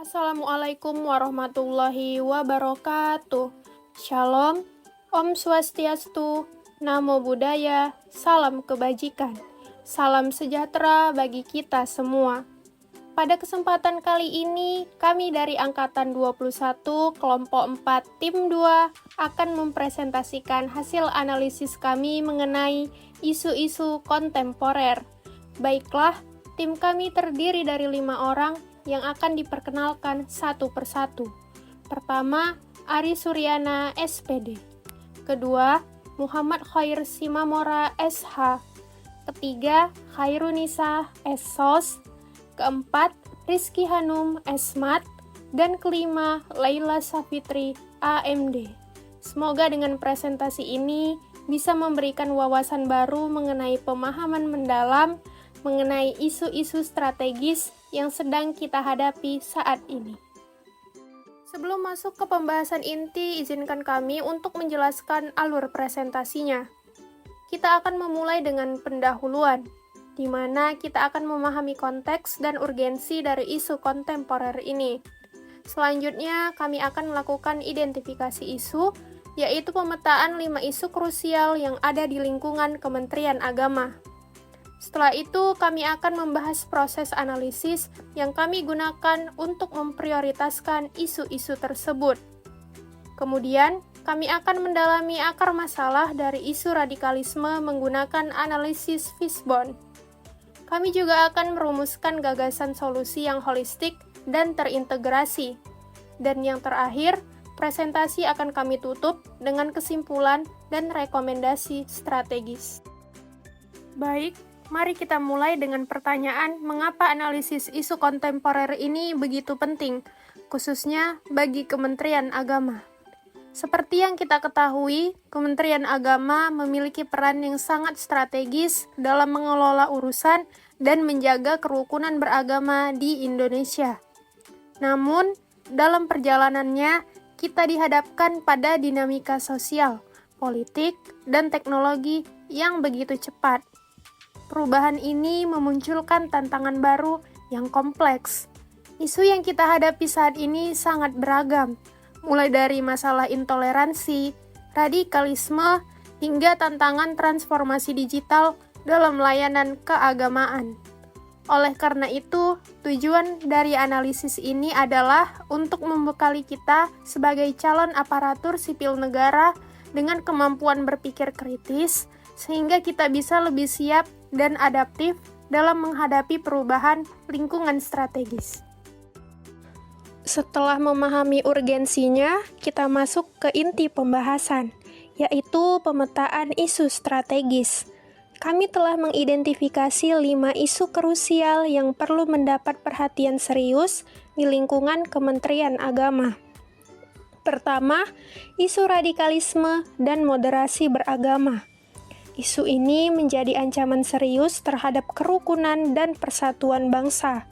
Assalamualaikum warahmatullahi wabarakatuh. Shalom, Om Swastiastu, Namo Buddhaya, salam kebajikan. Salam sejahtera bagi kita semua. Pada kesempatan kali ini, kami dari Angkatan 21, Kelompok 4, Tim 2 akan mempresentasikan hasil analisis kami mengenai isu-isu kontemporer. Baiklah, tim kami terdiri dari 5 orang yang akan diperkenalkan satu persatu. Pertama, Ari Suryana, SPD. Kedua, Muhammad Khair Simamora, SH. Ketiga, Khairunisa, SSOS. Keempat, Rizky Hanum, SMAT. Dan kelima, Laila Safitri, AMD. Semoga dengan presentasi ini bisa memberikan wawasan baru mengenai pemahaman mendalam mengenai isu-isu strategis yang sedang kita hadapi saat ini. Sebelum masuk ke pembahasan inti, izinkan kami untuk menjelaskan alur presentasinya. Kita akan memulai dengan pendahuluan, di mana kita akan memahami konteks dan urgensi dari isu kontemporer ini. Selanjutnya, kami akan melakukan identifikasi isu, yaitu pemetaan 5 isu krusial yang ada di lingkungan Kementerian Agama. Setelah itu, kami akan membahas proses analisis yang kami gunakan untuk memprioritaskan isu-isu tersebut. Kemudian, kami akan mendalami akar masalah dari isu radikalisme menggunakan analisis Fishbone. Kami juga akan merumuskan gagasan solusi yang holistik dan terintegrasi. Dan yang terakhir, presentasi akan kami tutup dengan kesimpulan dan rekomendasi strategis. Baik, mari kita mulai dengan pertanyaan mengapa analisis isu kontemporer ini begitu penting, khususnya bagi Kementerian Agama. Seperti yang kita ketahui, Kementerian Agama memiliki peran yang sangat strategis dalam mengelola urusan dan menjaga kerukunan beragama di Indonesia. Namun, dalam perjalanannya, kita dihadapkan pada dinamika sosial, politik, dan teknologi yang begitu cepat. Perubahan ini memunculkan tantangan baru yang kompleks. Isu yang kita hadapi saat ini sangat beragam, mulai dari masalah intoleransi, radikalisme, hingga tantangan transformasi digital dalam layanan keagamaan. Oleh karena itu, tujuan dari analisis ini adalah untuk membekali kita sebagai calon aparatur sipil negara dengan kemampuan berpikir kritis, sehingga kita bisa lebih siap dan adaptif dalam menghadapi perubahan lingkungan strategis. Setelah memahami urgensinya, kita masuk ke inti pembahasan, yaitu pemetaan isu strategis. Kami telah mengidentifikasi 5 isu krusial yang perlu mendapat perhatian serius di lingkungan Kementerian Agama. Pertama, isu radikalisme dan moderasi beragama. Isu ini menjadi ancaman serius terhadap kerukunan dan persatuan bangsa.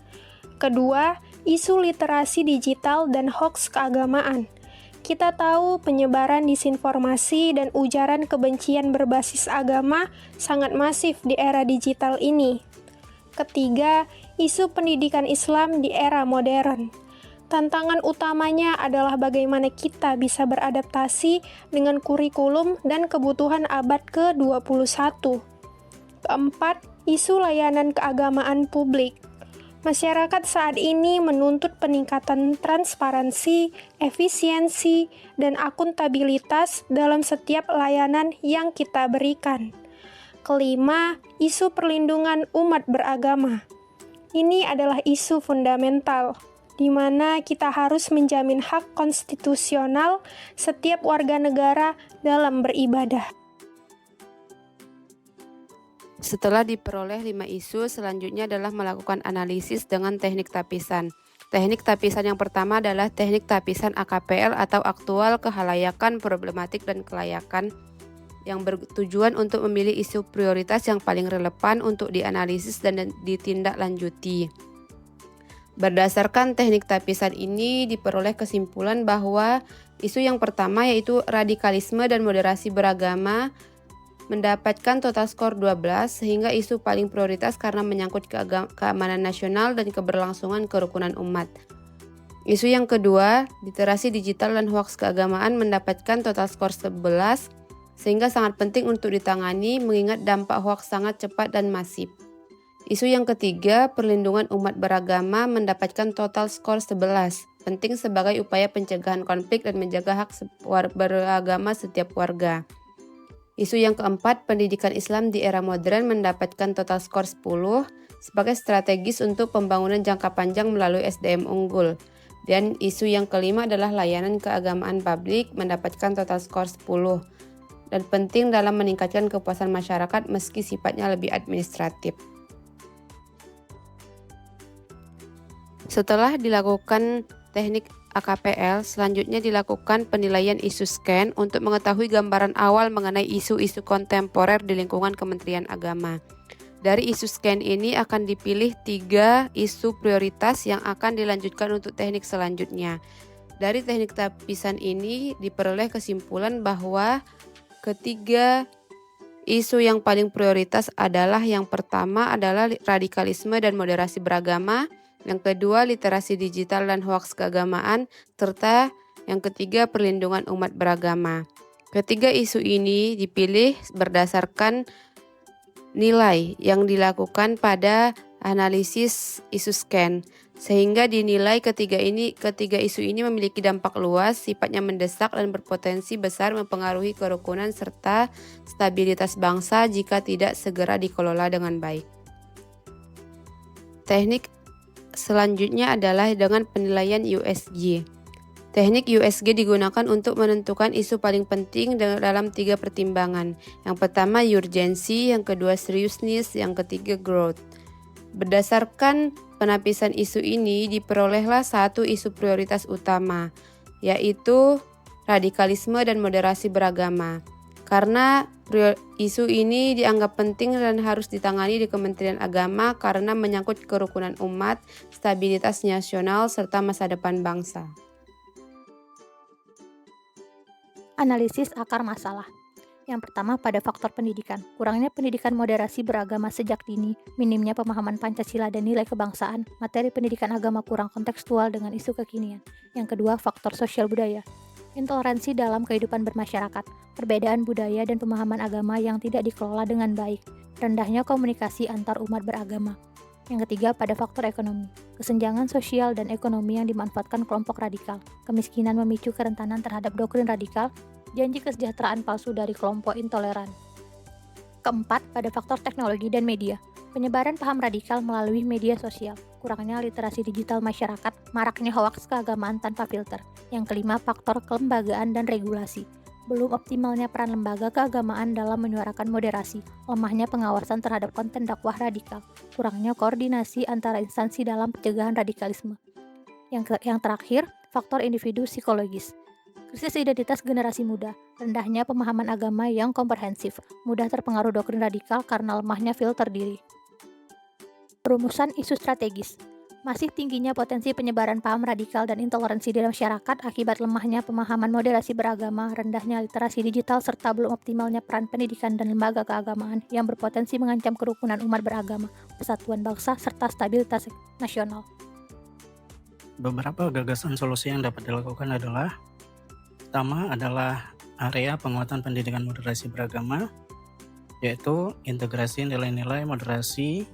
Kedua, isu literasi digital dan hoaks keagamaan. Kita tahu penyebaran disinformasi dan ujaran kebencian berbasis agama sangat masif di era digital ini. Ketiga, isu pendidikan Islam di era modern. Tantangan utamanya adalah bagaimana kita bisa beradaptasi dengan kurikulum dan kebutuhan abad ke-21. Keempat, isu layanan keagamaan publik. Masyarakat saat ini menuntut peningkatan transparansi, efisiensi, dan akuntabilitas dalam setiap layanan yang kita berikan. Kelima, isu perlindungan umat beragama. Ini adalah isu fundamental, di mana kita harus menjamin hak konstitusional setiap warga negara dalam beribadah. Setelah diperoleh 5 isu, selanjutnya adalah melakukan analisis dengan teknik tapisan. Teknik tapisan yang pertama adalah teknik tapisan AKPL atau aktual kehalayakan, problematik, dan kelayakan, yang bertujuan untuk memilih isu prioritas yang paling relevan untuk dianalisis dan ditindaklanjuti. Berdasarkan teknik tapisan ini diperoleh kesimpulan bahwa isu yang pertama yaitu radikalisme dan moderasi beragama mendapatkan total skor 12 sehingga isu paling prioritas karena menyangkut keamanan nasional dan keberlangsungan kerukunan umat. Isu yang kedua, literasi digital dan hoaks keagamaan mendapatkan total skor 11, sehingga sangat penting untuk ditangani mengingat dampak hoaks sangat cepat dan masif. Isu yang ketiga, perlindungan umat beragama mendapatkan total skor 11, penting sebagai upaya pencegahan konflik dan menjaga hak beragama setiap warga. Isu yang keempat, pendidikan Islam di era modern mendapatkan total skor 10 sebagai strategis untuk pembangunan jangka panjang melalui SDM unggul. Dan isu yang kelima adalah layanan keagamaan publik mendapatkan total skor 10 dan penting dalam meningkatkan kepuasan masyarakat meski sifatnya lebih administratif. Setelah dilakukan teknik AKPL, selanjutnya dilakukan penilaian isu scan untuk mengetahui gambaran awal mengenai isu-isu kontemporer di lingkungan Kementerian Agama. Dari isu scan ini akan dipilih 3 isu prioritas yang akan dilanjutkan untuk teknik selanjutnya. Dari teknik tapisan ini diperoleh kesimpulan bahwa ketiga isu yang paling prioritas adalah yang pertama adalah radikalisme dan moderasi beragama, yang kedua literasi digital dan hoaks keagamaan, serta yang ketiga perlindungan umat beragama. Ketiga isu ini dipilih berdasarkan nilai yang dilakukan pada analisis isu scan, sehingga dinilai ketiga isu ini memiliki dampak luas, sifatnya mendesak dan berpotensi besar mempengaruhi kerukunan serta stabilitas bangsa jika tidak segera dikelola dengan baik. Teknik selanjutnya adalah dengan penilaian USG. Teknik USG digunakan untuk menentukan isu paling penting dalam 3 pertimbangan. Yang pertama urgency, yang kedua seriousness, yang ketiga growth. Berdasarkan penapisan isu ini diperolehlah 1 isu prioritas utama, yaitu radikalisme dan moderasi beragama. Karena isu ini dianggap penting dan harus ditangani di Kementerian Agama karena menyangkut kerukunan umat, stabilitas nasional, serta masa depan bangsa. Analisis akar masalah. Yang pertama pada faktor pendidikan. Kurangnya pendidikan moderasi beragama sejak dini, minimnya pemahaman Pancasila dan nilai kebangsaan, materi pendidikan agama kurang kontekstual dengan isu kekinian. Yang kedua, faktor sosial budaya. Intoleransi dalam kehidupan bermasyarakat, perbedaan budaya dan pemahaman agama yang tidak dikelola dengan baik, rendahnya komunikasi antar umat beragama. Yang ketiga, pada faktor ekonomi. Kesenjangan sosial dan ekonomi yang dimanfaatkan kelompok radikal. Kemiskinan memicu kerentanan terhadap doktrin radikal, janji kesejahteraan palsu dari kelompok intoleran. Keempat, pada faktor teknologi dan media. Penyebaran paham radikal melalui media sosial. Kurangnya literasi digital masyarakat, maraknya hoaks keagamaan tanpa filter. Yang kelima, faktor kelembagaan dan regulasi. Belum optimalnya peran lembaga keagamaan dalam menyuarakan moderasi, lemahnya pengawasan terhadap konten dakwah radikal, kurangnya koordinasi antara instansi dalam pencegahan radikalisme. Yang terakhir, faktor individu psikologis. Krisis identitas generasi muda, rendahnya pemahaman agama yang komprehensif, mudah terpengaruh doktrin radikal karena lemahnya filter diri. Perumusan isu strategis. Masih tingginya potensi penyebaran paham radikal dan intoleransi di masyarakat akibat lemahnya pemahaman moderasi beragama, rendahnya literasi digital, serta belum optimalnya peran pendidikan dan lembaga keagamaan yang berpotensi mengancam kerukunan umat beragama, persatuan bangsa, serta stabilitas nasional. Beberapa gagasan solusi yang dapat dilakukan adalah: pertama adalah area penguatan pendidikan moderasi beragama, yaitu integrasi nilai-nilai moderasi,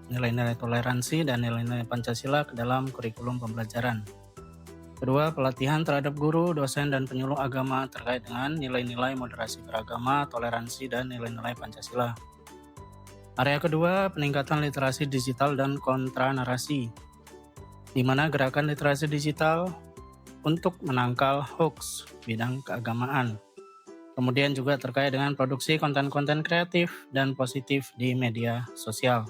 nilai-nilai toleransi, dan nilai-nilai Pancasila ke dalam kurikulum pembelajaran. Kedua, pelatihan terhadap guru, dosen, dan penyuluh agama terkait dengan nilai-nilai moderasi beragama, toleransi, dan nilai-nilai Pancasila. Area kedua, peningkatan literasi digital dan kontra narasi, di mana gerakan literasi digital untuk menangkal hoax bidang keagamaan. Kemudian juga terkait dengan produksi konten-konten kreatif dan positif di media sosial.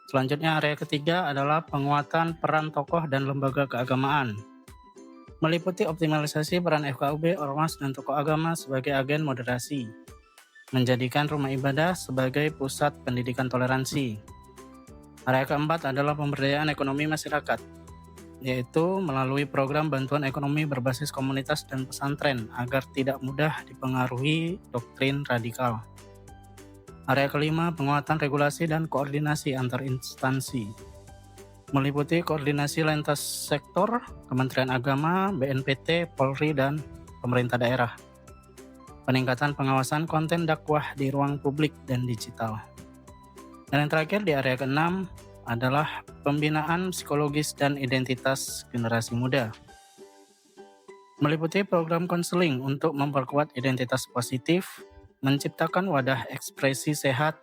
Selanjutnya, area ketiga adalah penguatan peran tokoh dan lembaga keagamaan, meliputi optimalisasi peran FKUB, ormas, dan tokoh agama sebagai agen moderasi, menjadikan rumah ibadah sebagai pusat pendidikan toleransi. Area keempat adalah pemberdayaan ekonomi masyarakat, yaitu melalui program bantuan ekonomi berbasis komunitas dan pesantren agar tidak mudah dipengaruhi doktrin radikal. Area kelima, penguatan regulasi dan koordinasi antar instansi. meliputi koordinasi lintas sektor, Kementerian Agama, BNPT, Polri, dan pemerintah daerah. Peningkatan pengawasan konten dakwah di ruang publik dan digital. Dan yang terakhir di area ke-6 adalah pembinaan psikologis dan identitas generasi muda. Meliputi program konseling untuk memperkuat identitas positif, menciptakan wadah ekspresi sehat,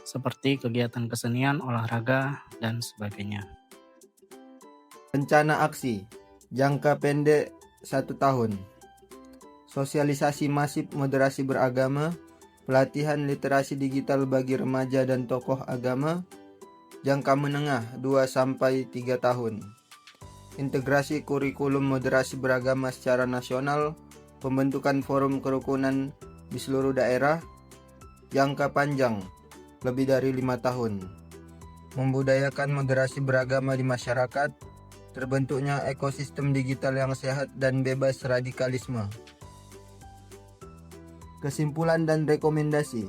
seperti kegiatan kesenian, olahraga, dan sebagainya. Rencana aksi jangka pendek 1 tahun. Sosialisasi masif moderasi beragama, pelatihan literasi digital bagi remaja dan tokoh agama, jangka menengah 2-3 tahun. Integrasi kurikulum moderasi beragama secara nasional, pembentukan forum kerukunan di seluruh daerah, jangka panjang lebih dari 5 tahun. Membudayakan moderasi beragama di masyarakat, terbentuknya ekosistem digital yang sehat dan bebas radikalisme. Kesimpulan dan rekomendasi.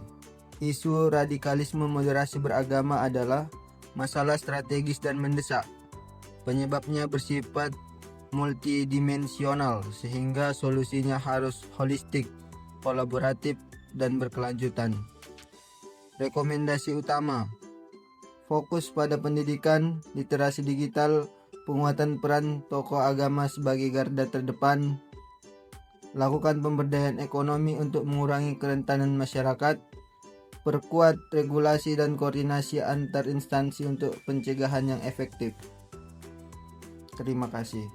Isu radikalisme moderasi beragama adalah masalah strategis dan mendesak. Penyebabnya bersifat multidimensional sehingga solusinya harus holistik, kolaboratif, dan berkelanjutan. Rekomendasi utama: fokus pada pendidikan, literasi digital, penguatan peran tokoh agama sebagai garda terdepan, lakukan pemberdayaan ekonomi untuk mengurangi kerentanan masyarakat, perkuat regulasi dan koordinasi antar instansi untuk pencegahan yang efektif. Terima kasih.